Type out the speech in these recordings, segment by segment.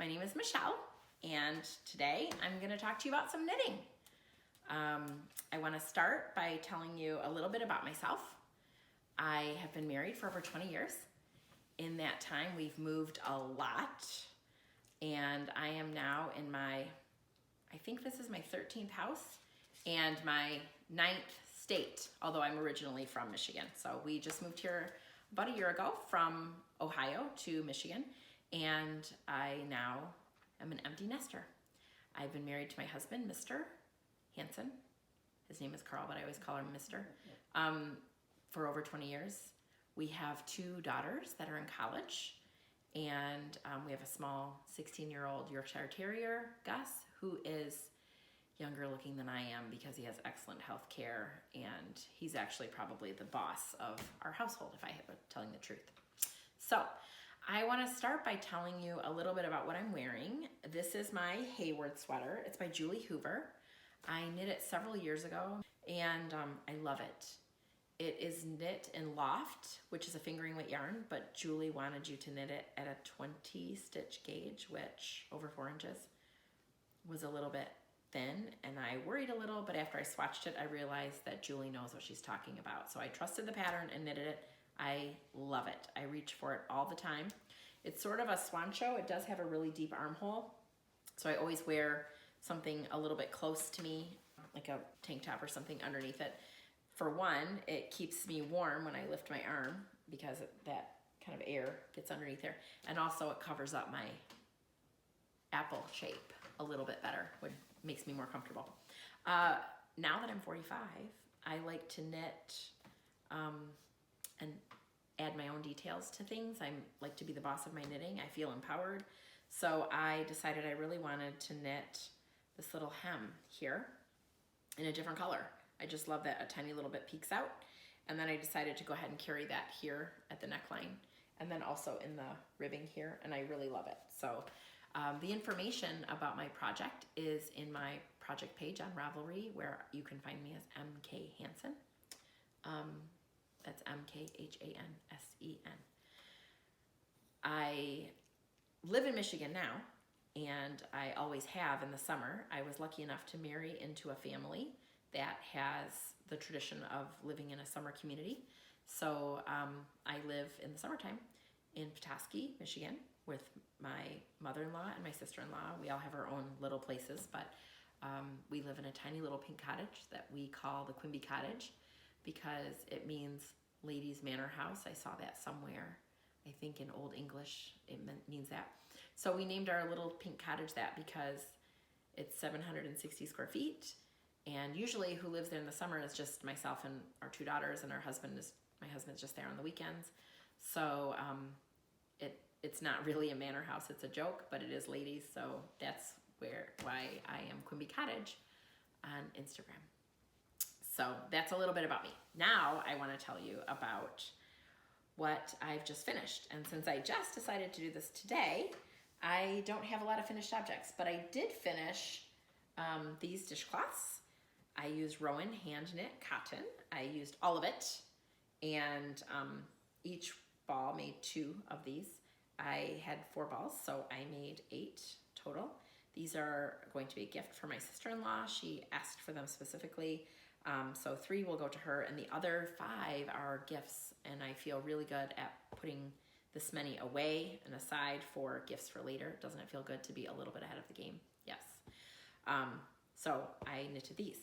My name is Michelle, and today I'm going to talk to you about some knitting. I want to start by telling you a little bit about myself. I have been married for over 20 years. In that time, we've moved a lot, and I am now in my, I think this is my 13th house and my 9th state, although I'm originally from Michigan. So we just moved here about a year ago from Ohio to Michigan, and I now am an empty nester. I've been married to my husband, Mr. Hansen. His name is Carl, but I always call him Mr. For over 20 years. We have 2 daughters that are in college, and we have a small 16-year-old Yorkshire Terrier, Gus, who is younger looking than I am because he has excellent health care, and he's actually probably the boss of our household, if I have telling the truth. So I want to start by telling you a little bit about what I'm wearing. This is my Hayward sweater. It's by Julie Hoover. I knit it several years ago, and I love it. It is knit in loft, which is a fingering weight yarn, but Julie wanted you to knit it at a 20 stitch gauge, which over 4 inches was a little bit thin, and I worried a little, but after I swatched it, I realized that Julie knows what she's talking about. So I trusted the pattern and knitted it. I love it. I reach for it all the time. It's sort of a swancho. It does have a really deep armhole, so I always wear something a little bit close to me, like a tank top or something underneath it. For one, it keeps me warm when I lift my arm because that kind of air gets underneath there, and also it covers up my apple shape a little bit better, which makes me more comfortable. Now that I'm 45, I like to knit and add my own details to things. I like to be the boss of my knitting. I feel empowered. So I decided I really wanted to knit this little hem here in a different color. I just love that a tiny little bit peeks out. And then I decided to go ahead and carry that here at the neckline and then also in the ribbing here, and I really love it. So the information about my project is in my project page on Ravelry, where you can find me as MKHANSEN. That's MKHANSEN. I live in Michigan now, and I always have in the summer. I was lucky enough to marry into a family that has the tradition of living in a summer community. So I live in the summertime in Petoskey, Michigan, with my mother-in-law and my sister-in-law. We all have our own little places, but we live in a tiny little pink cottage that we call the Quimby Cottage, because it means ladies' manor house. I saw that somewhere. I think in Old English it means that. So we named our little pink cottage that because it's 760 square feet, and usually who lives there in the summer is just myself and our 2 daughters, and my husband's just there on the weekends. So it's not really a manor house, it's a joke, but it is ladies, so that's why I am Quimby Cottage on Instagram. So that's a little bit about me. Now I want to tell you about what I've just finished. And since I just decided to do this today, I don't have a lot of finished objects, but I did finish these dishcloths. I used Rowan hand knit cotton. I used all of it, and each ball made 2 of these. I had 4 balls, so I made 8 total. These are going to be a gift for my sister-in-law. She asked for them specifically. So 3 will go to her, and the other 5 are gifts, and I feel really good at putting this many away and aside for gifts for later. Doesn't it feel good to be a little bit ahead of the game? Yes. So I knitted these,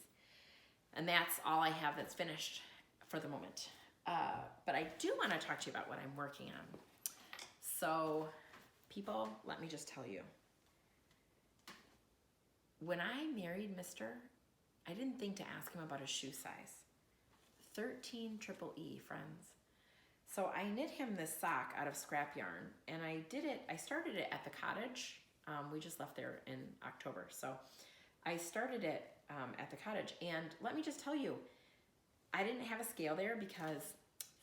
and that's all I have that's finished for the moment. But I do want to talk to you about what I'm working on. So people, let me just tell you, when I married Mr., I didn't think to ask him about his shoe size. 13 triple E, friends. So I knit him this sock out of scrap yarn, and I started it at the cottage. We just left there in October. So I started it at the cottage, and let me just tell you, I didn't have a scale there because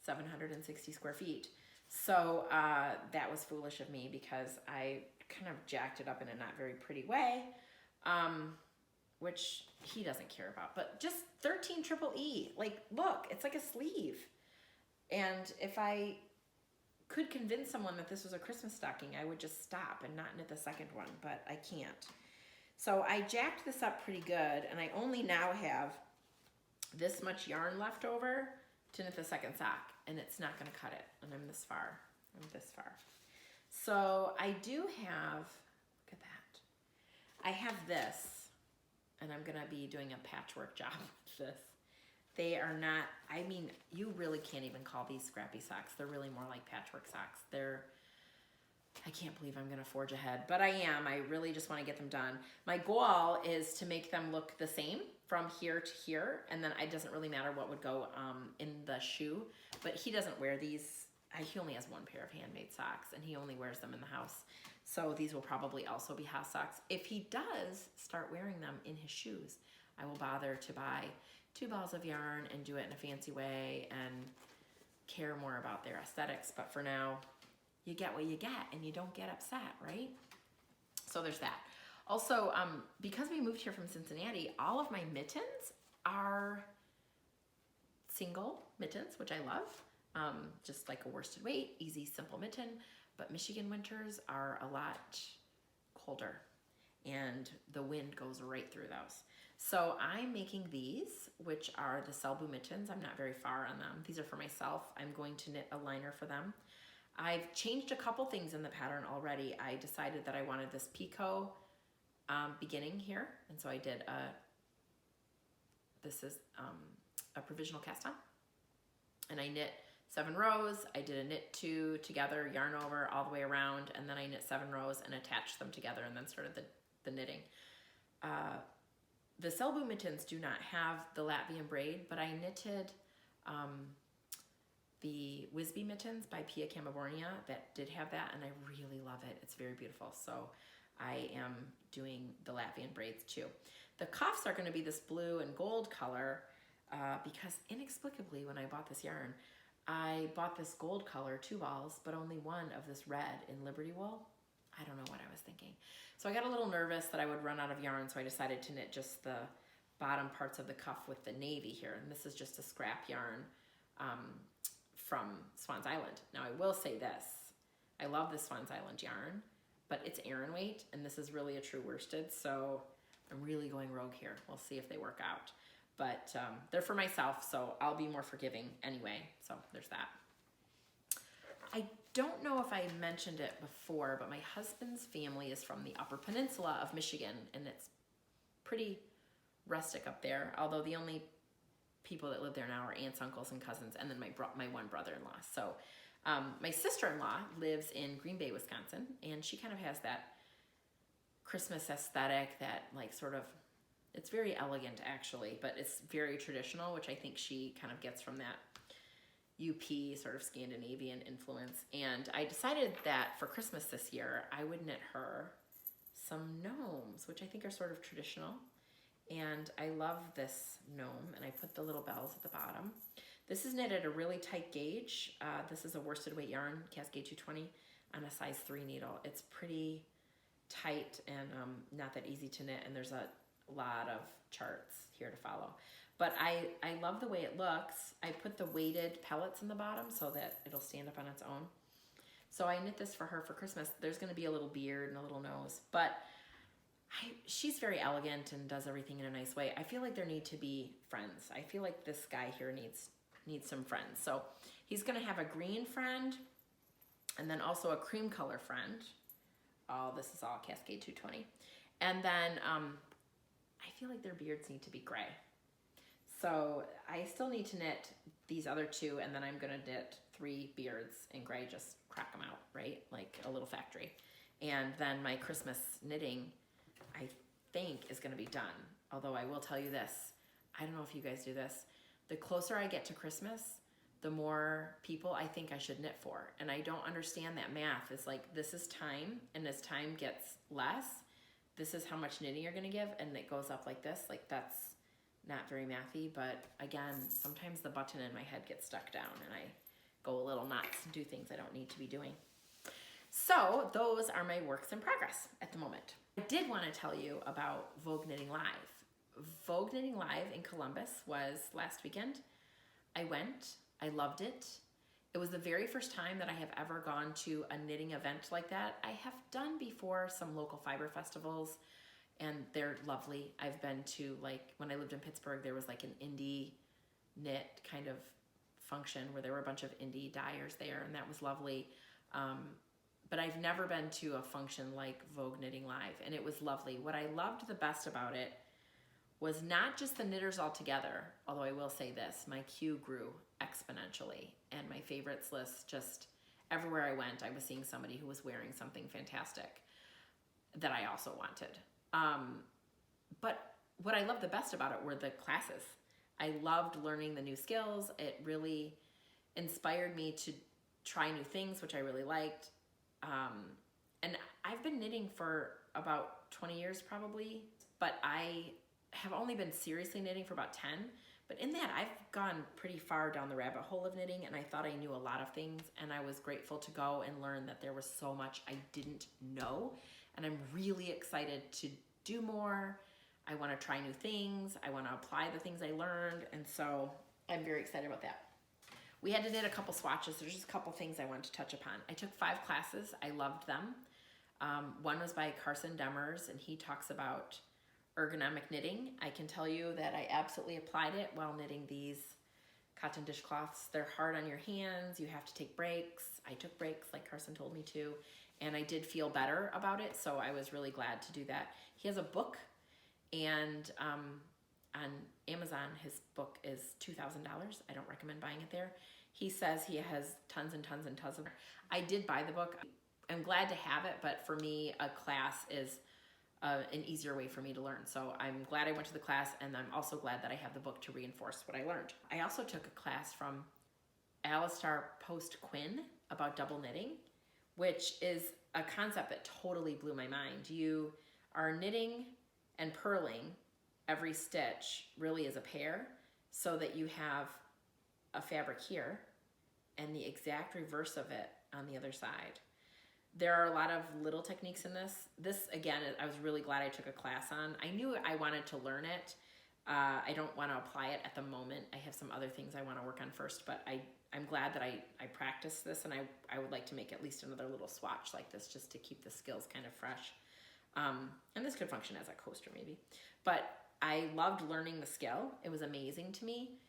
760 square feet. So that was foolish of me because I kind of jacked it up in a not very pretty way. Which he doesn't care about, but just 13 triple E. Like, look, it's like a sleeve. And if I could convince someone that this was a Christmas stocking, I would just stop and not knit the second one, but I can't. So I jacked this up pretty good, and I only now have this much yarn left over to knit the second sock, and it's not gonna cut it, and I'm this far, So I do have, look at that. I have this, and I'm gonna be doing a patchwork job with this. They are not, I mean, you really can't even call these scrappy socks. They're really more like patchwork socks. I can't believe I'm gonna forge ahead, but I am. I really just wanna get them done. My goal is to make them look the same from here to here, and then it doesn't really matter what would go in the shoe, but he doesn't wear these. He only has one pair of handmade socks, and he only wears them in the house. So these will probably also be house socks. If he does start wearing them in his shoes, I will bother to buy 2 balls of yarn and do it in a fancy way and care more about their aesthetics. But for now, you get what you get and you don't get upset, right? So there's that. Also, because we moved here from Cincinnati, all of my mittens are single mittens, which I love. Just like a worsted weight, easy, simple mitten. But Michigan winters are a lot colder and the wind goes right through those. So I'm making these, which are the Selbu Mittens. I'm not very far on them. These are for myself. I'm going to knit a liner for them. I've changed a couple things in the pattern already. I decided that I wanted this picot beginning here, and so I did this is a provisional cast on, and I knit 7 rows. I did a knit 2 together, yarn over all the way around, and then I knit 7 rows and attached them together and then started the knitting. The Selbu Mittens do not have the Latvian braid, but I knitted the Whizbee Mittens by KAMMEBORN that did have that, and I really love it. It's very beautiful. So I am doing the Latvian braids too. The cuffs are going to be this blue and gold color because inexplicably when I bought this yarn, I bought this gold color 2 balls, but only one of this red in Liberty Wool. I don't know what I was thinking. So I got a little nervous that I would run out of yarn, so I decided to knit just the bottom parts of the cuff with the navy here. And this is just a scrap yarn from Swans Island. Now I will say this, I love the Swans Island yarn, but it's Aran weight, and this is really a true worsted, so I'm really going rogue here. We'll see if they work out. But they're for myself, so I'll be more forgiving anyway, so there's that. I don't know if I mentioned it before, but my husband's family is from the Upper Peninsula of Michigan, and it's pretty rustic up there, although the only people that live there now are aunts, uncles, and cousins, and then my one brother-in-law. So my sister-in-law lives in Green Bay, Wisconsin, and she kind of has that Christmas aesthetic that like sort of, it's very elegant actually, but it's very traditional, which I think she kind of gets from that UP sort of Scandinavian influence. And I decided that for Christmas this year, I would knit her some gnomes, which I think are sort of traditional. And I love this gnome, and I put the little bells at the bottom. This is knit at a really tight gauge. This is a worsted weight yarn, Cascade 220, on a size 3 needle. It's pretty tight and not that easy to knit, and there's a lot of charts here to follow. But I love the way it looks. I put the weighted pellets in the bottom so that it'll stand up on its own. So I knit this for her for Christmas. There's gonna be a little beard and a little nose, but she's very elegant and does everything in a nice way. I feel like there need to be friends. I feel like this guy here needs some friends. So he's gonna have a green friend and then also a cream color friend. Oh, this is all Cascade 220. And then I feel like their beards need to be gray. So I still need to knit these other 2, and then I'm gonna knit 3 beards in gray, just crack them out, right? Like a little factory. And then my Christmas knitting, I think, is gonna be done. Although I will tell you this, I don't know if you guys do this, the closer I get to Christmas, the more people I think I should knit for. And I don't understand that math. It's like, this is time, and as time gets less, this is how much knitting you're gonna give, and it goes up like this. Like, that's not very mathy, but again, sometimes the button in my head gets stuck down and I go a little nuts and do things I don't need to be doing. So those are my works in progress at the moment. I did want to tell you about Vogue Knitting Live. Vogue Knitting Live in Columbus was last weekend. I went, I loved it. It was the very first time that I have ever gone to a knitting event like that. I have done before some local fiber festivals, and they're lovely. I've been to, like, when I lived in Pittsburgh, there was like an indie knit kind of function where there were a bunch of indie dyers there, and that was lovely. But I've never been to a function like Vogue Knitting Live, and it was lovely. What I loved the best about it was not just the knitters all together, although I will say this, my queue grew exponentially, and my favorites list, just everywhere I went, I was seeing somebody who was wearing something fantastic that I also wanted. But what I loved the best about it were the classes. I loved learning the new skills. It really inspired me to try new things, which I really liked. And I've been knitting for about 20 years probably, but I have only been seriously knitting for about 10. But in that, I've gone pretty far down the rabbit hole of knitting, and I thought I knew a lot of things, and I was grateful to go and learn that there was so much I didn't know, and I'm really excited to do more. I want to try new things. I want to apply the things I learned, and so I'm very excited about that. We had to knit a couple swatches. There's just a couple things I wanted to touch upon. I took 5 classes. I loved them. One was by Carson Demers, and he talks about ergonomic knitting. I can tell you that I absolutely applied it while knitting these cotton dishcloths. They're hard on your hands. You have to take breaks. I took breaks like Carson told me to, and I did feel better about it, so I was really glad to do that. He has a book, and on Amazon, his book is $2,000. I don't recommend buying it there. He says he has tons and tons and tons of it. I did buy the book. I'm glad to have it, but for me, a class is an easier way for me to learn. So I'm glad I went to the class, and I'm also glad that I have the book to reinforce what I learned. I also took a class from Alistair Post-Quinn about double knitting, which is a concept that totally blew my mind. You are knitting and purling every stitch really is a pair, so that you have a fabric here and the exact reverse of it on the other side. There are a lot of little techniques in this. This, again, I was really glad I took a class on. I knew I wanted to learn it. I don't want to apply it at the moment. I have some other things I want to work on first, but I'm glad that I practiced this, and I would like to make at least another little swatch like this just to keep the skills kind of fresh. And this could function as a coaster maybe. But I loved learning the skill. It was amazing to me.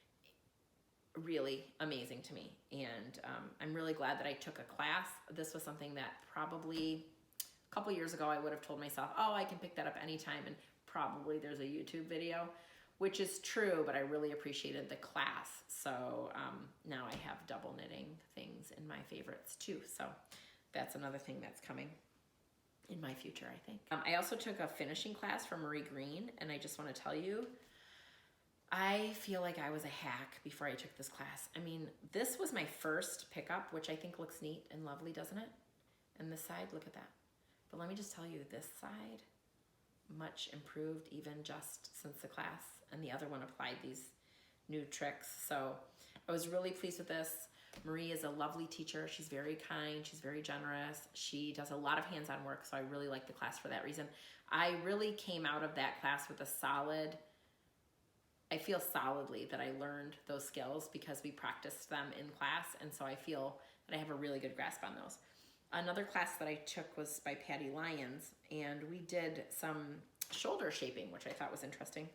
Really amazing to me, and I'm really glad that I took a class. This was something that probably a couple years ago I would have told myself, oh, I can pick that up anytime, and probably there's a YouTube video, which is true, but I really appreciated the class. So now I have double knitting things in my favorites too, so that's another thing that's coming in my future, I think. I also took a finishing class from Marie Green, and I just want to tell you, I feel like I was a hack before I took this class. I mean, this was my first pickup, which I think looks neat and lovely, doesn't it? And this side, look at that. But let me just tell you, this side, much improved even just since the class, and the other one applied these new tricks. So I was really pleased with this. Marie is a lovely teacher. She's very kind. She's very generous. She does a lot of hands-on work, so I really like the class for that reason. I really came out of that class with a solid, I feel solidly that I learned those skills because we practiced them in class, and so I feel that I have a really good grasp on those. Another class that I took was by Patty Lyons, and we did some shoulder shaping, which I thought was interesting.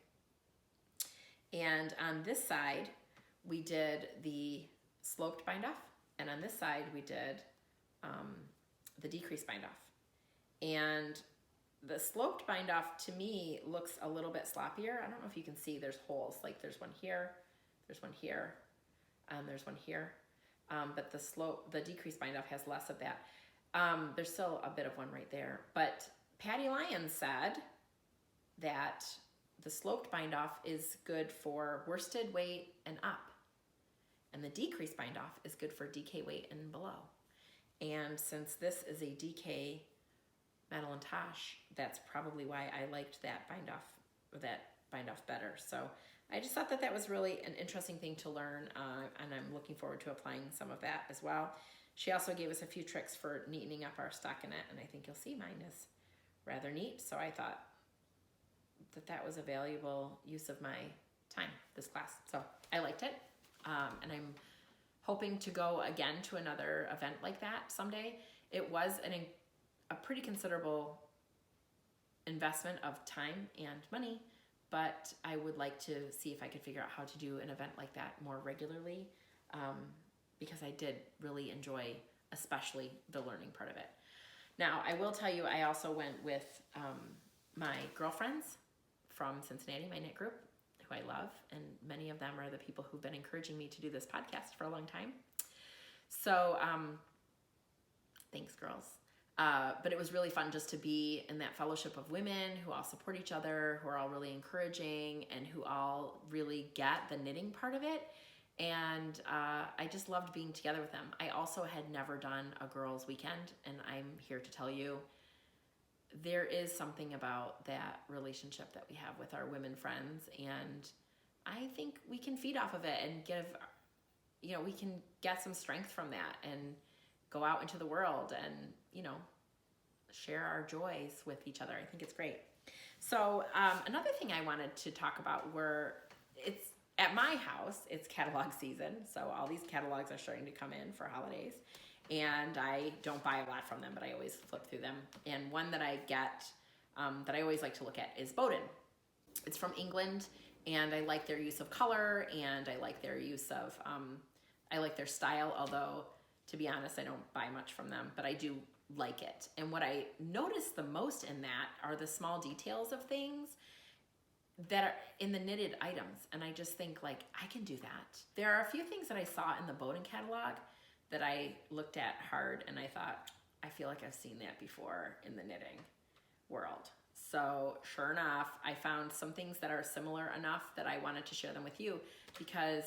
And on this side, we did the sloped bind off, and on this side, we did the decreased bind off. And the sloped bind off to me looks a little bit sloppier. I don't know if you can see, there's holes, like there's one here, there's one here, there's one here. But the decreased bind off has less of that. There's still a bit of one right there. But Patty Lyons said that the sloped bind off is good for worsted weight and up. And the decreased bind off is good for DK weight and below. And since this is a DK Madeline Tosh, that's probably why I liked that bind off better. So I just thought that that was really an interesting thing to learn, and I'm looking forward to applying some of that as well. She also gave us a few tricks for neatening up our stockinette, and I think you'll see mine is rather neat. So I thought that that was a valuable use of my time, this class. So I liked it, and I'm hoping to go again to another event like that someday. It was a pretty considerable investment of time and money, but I would like to see if I could figure out how to do an event like that more regularly, because I did really enjoy especially the learning part of it. Now, I will tell you, I also went with my girlfriends from Cincinnati, my knit group, who I love, and many of them are the people who've been encouraging me to do this podcast for a long time. So thanks, girls. But it was really fun just to be in that fellowship of women who all support each other, who are all really encouraging, and who all really get the knitting part of it. And I just loved being together with them. I also had never done a girls' weekend, and I'm here to tell you, there is something about that relationship that we have with our women friends, and I think we can feed off of it and we can get some strength from that and go out into the world and, share our joys with each other. I think it's great. So another thing I wanted to talk about it's at my house, it's catalog season. So all these catalogs are starting to come in for holidays, and I don't buy a lot from them, but I always flip through them. And one that I get that I always like to look at is Bowden. It's from England, and I like their use of color, and I like their use of, I like their style, although to be honest, I don't buy much from them, but I do like it. And what I notice the most in that are the small details of things that are in the knitted items. And I just think, like, I can do that. There are a few things that I saw in the Bowden catalog that I looked at hard and I thought, I feel like I've seen that before in the knitting world. So sure enough, I found some things that are similar enough that I wanted to share them with you, because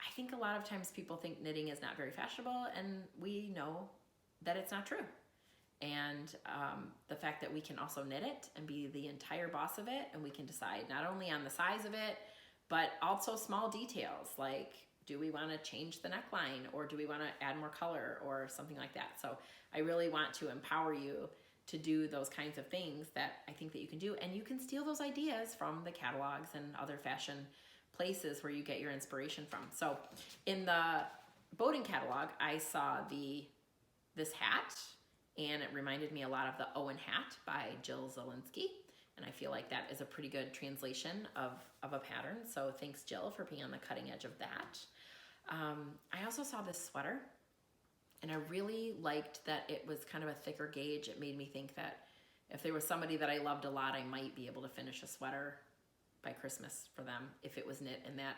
I think a lot of times people think knitting is not very fashionable, and we know that it's not true. And the fact that we can also knit it and be the entire boss of it, and we can decide not only on the size of it, but also small details, like, do we want to change the neckline, or do we want to add more color or something like that? So I really want to empower you to do those kinds of things that I think that you can do, and you can steal those ideas from the catalogs and other fashion places where you get your inspiration from. So in the Bowden catalog, I saw this hat, and it reminded me a lot of the Owen Hat by Jill ZIELINSKI, and I feel like that is a pretty good translation of a pattern. So thanks, Jill, for being on the cutting edge of that. I also saw this sweater, and I really liked that it was kind of a thicker gauge. It made me think that if there was somebody that I loved a lot, I might be able to finish a sweater by Christmas for them if it was knit in that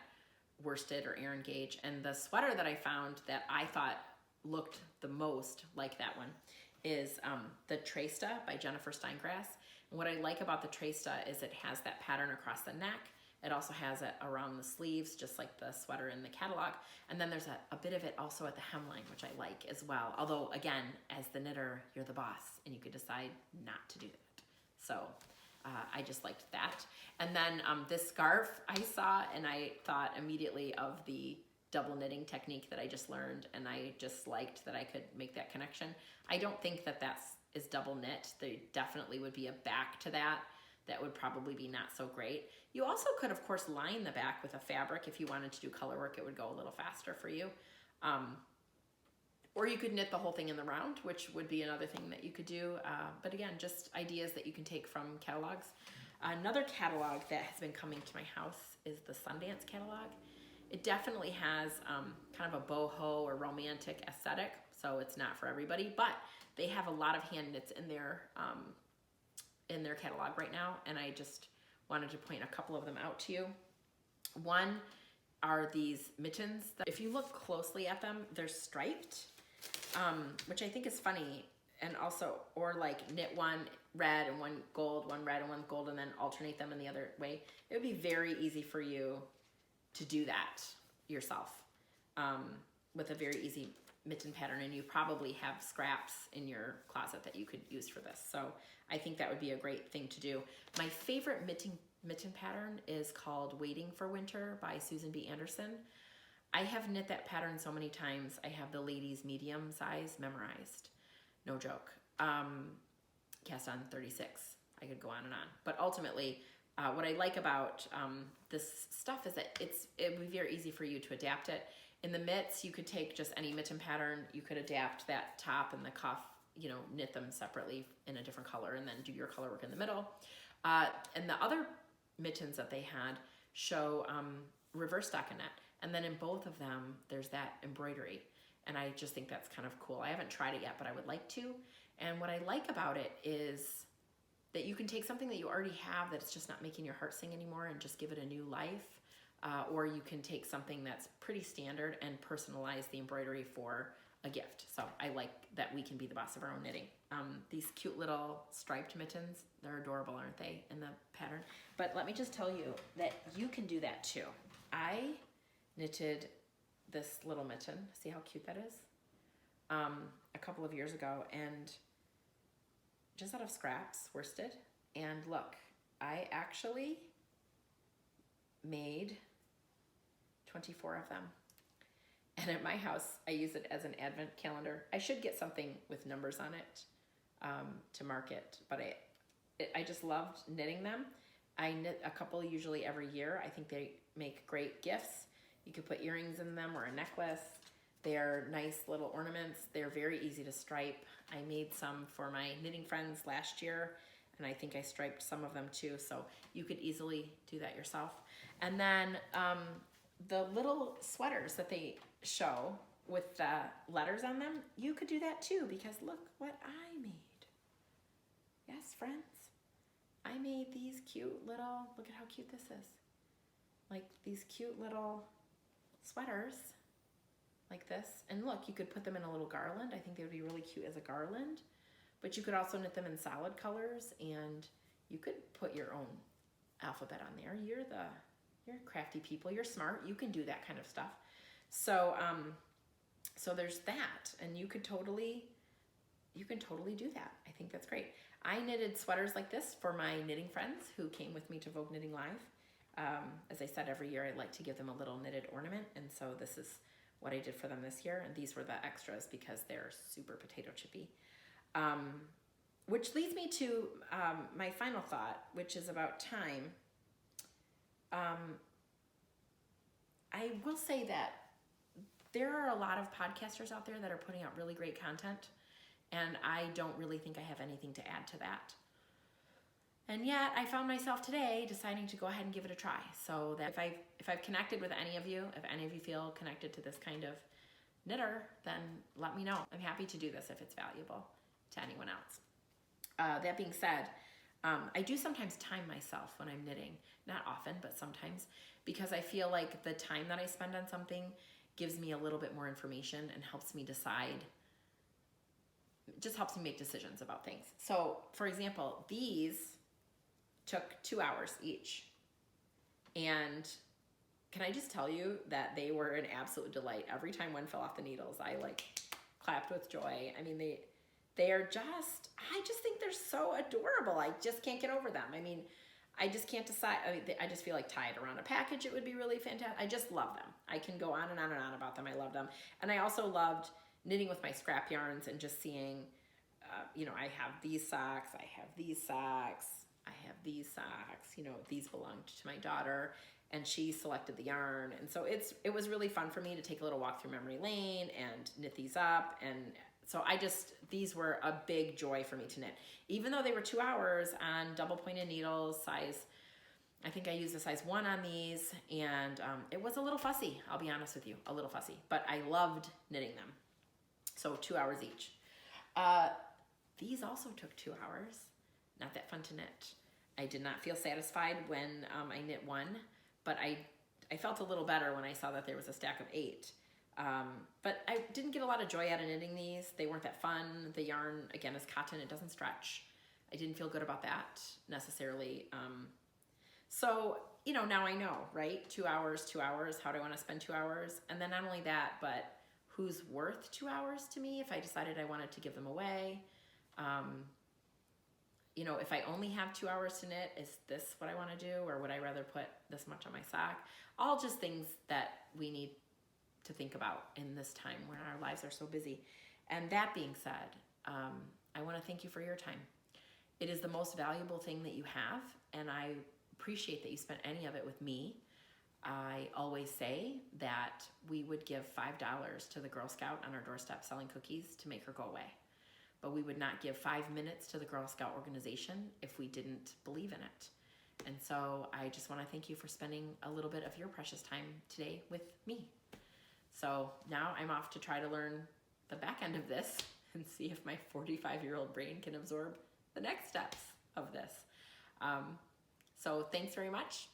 worsted or Aran gauge. And the sweater that I found that I thought looked the most like that one is the Treysta by Jennifer Steingass. And what I like about the Treysta is it has that pattern across the neck. It also has it around the sleeves, just like the sweater in the catalog. And then there's a bit of it also at the hemline, which I like as well. Although, again, as the knitter, you're the boss, and you could decide not to do that. So I just liked that. And then this scarf I saw, and I thought immediately of the double knitting technique that I just learned, and I just liked that I could make that connection. I don't think that is double knit. There definitely would be a back to that would probably be not so great. You also could, of course, line the back with a fabric. If you wanted to do color work, it would go a little faster for you. Or you could knit the whole thing in the round, which would be another thing that you could do. But again, just ideas that you can take from catalogs. Another catalog that has been coming to my house is the Sundance catalog. It definitely has kind of a boho or romantic aesthetic, so it's not for everybody, but they have a lot of hand knits in their catalog right now, and I just wanted to point a couple of them out to you. One are these mittens. If you look closely at them, they're striped, which I think is funny, and also, or like knit one red and one gold, one red and one gold, and then alternate them in the other way. It would be very easy for you to do that yourself with a very easy mitten pattern, and you probably have scraps in your closet that you could use for this. So I think that would be a great thing to do. My favorite mitten pattern is called Waiting for Winter by Susan B. Anderson. I have knit that pattern so many times. I have the ladies medium size memorized. No joke. Cast on 36. I could go on and on. But ultimately, what I like about this stuff is that it would be very easy for you to adapt it. In the mitts, you could take just any mitten pattern. You could adapt that top and the cuff, you know, knit them separately in a different color and then do your color work in the middle. And the other mittens that they had show reverse stockinette. And then in both of them, there's that embroidery. And I just think that's kind of cool. I haven't tried it yet, but I would like to. And what I like about it is that you can take something that you already have that's just not making your heart sing anymore and just give it a new life. Or you can take something that's pretty standard and personalize the embroidery for a gift. So I like that we can be the boss of our own knitting. These cute little striped mittens, they're adorable, aren't they, in the pattern? But let me just tell you that you can do that too. I knitted this little mitten, see how cute that is, a couple of years ago, and just out of scraps, worsted. And look, I actually made 24 of them. And at my house, I use it as an advent calendar. I should get something with numbers on it to mark it, but I just loved knitting them. I knit a couple usually every year. I think they make great gifts. You could put earrings in them or a necklace. They're nice little ornaments. They're very easy to stripe. I made some for my knitting friends last year, and I think I striped some of them too, so you could easily do that yourself. And then the little sweaters that they show with the letters on them, you could do that too, because look what I made. Yes, friends, I made these cute little, look at how cute this is. Like these cute little sweaters like this. And look, you could put them in a little garland. I think they would be really cute as a garland, but you could also knit them in solid colors, and you could put your own alphabet on there. You're crafty people, you're smart, you can do that kind of stuff. So so there's that, and you can totally do that. I think that's great. I knitted sweaters like this for my knitting friends who came with me to Vogue Knitting Live. As I said, every year I like to give them a little knitted ornament, and so this is what I did for them this year, and these were the extras because they're super potato chippy. Which leads me to my final thought, which is about time. I will say that there are a lot of podcasters out there that are putting out really great content, and I don't really think I have anything to add to that. And yet I found myself today deciding to go ahead and give it a try. So that if I've connected with any of you, if any of you feel connected to this kind of knitter, then let me know. I'm happy to do this if it's valuable to anyone else. That being said, I do sometimes time myself when I'm knitting. Not often, but sometimes, because I feel like the time that I spend on something gives me a little bit more information and helps me decide, just helps me make decisions about things. So for example, these took 2 hours each. And can I just tell you that they were an absolute delight. Every time one fell off the needles, I like clapped with joy. I mean, they are just, I just think they're so adorable. I just can't get over them. I mean, I just can't decide. I mean, I just feel like tied around a package, it would be really fantastic. I just love them. I can go on and on and on about them. I love them. And I also loved knitting with my scrap yarns and just seeing, you know, I have these socks, I have these socks, I have these socks, you know, these belonged to my daughter, and she selected the yarn. And so it was really fun for me to take a little walk through memory lane and knit these up. And so these were a big joy for me to knit. Even though they were 2 hours on double pointed needles, I think I used a size 1 on these, and it was a little fussy, I'll be honest with you, a little fussy, but I loved knitting them. So 2 hours each. These also took 2 hours. Not that fun to knit. I did not feel satisfied when I knit one, but I felt a little better when I saw that there was a stack of 8. But I didn't get a lot of joy out of knitting these. They weren't that fun. The yarn, again, is cotton. It doesn't stretch. I didn't feel good about that necessarily. So, you know, now I know, right? 2 hours, 2 hours. How do I want to spend 2 hours? And then not only that, but who's worth 2 hours to me if I decided I wanted to give them away? You know, if I only have 2 hours to knit, is this what I want to do? Or would I rather put this much on my sock? All just things that we need to think about in this time when our lives are so busy. And that being said, I want to thank you for your time. It is the most valuable thing that you have, and I appreciate that you spent any of it with me. I always say that we would give $5 to the Girl Scout on our doorstep selling cookies to make her go away. But we would not give 5 minutes to the Girl Scout organization if we didn't believe in it. And so I just want to thank you for spending a little bit of your precious time today with me. So now I'm off to try to learn the back end of this and see if my 45-year-old brain can absorb the next steps of this. So thanks very much.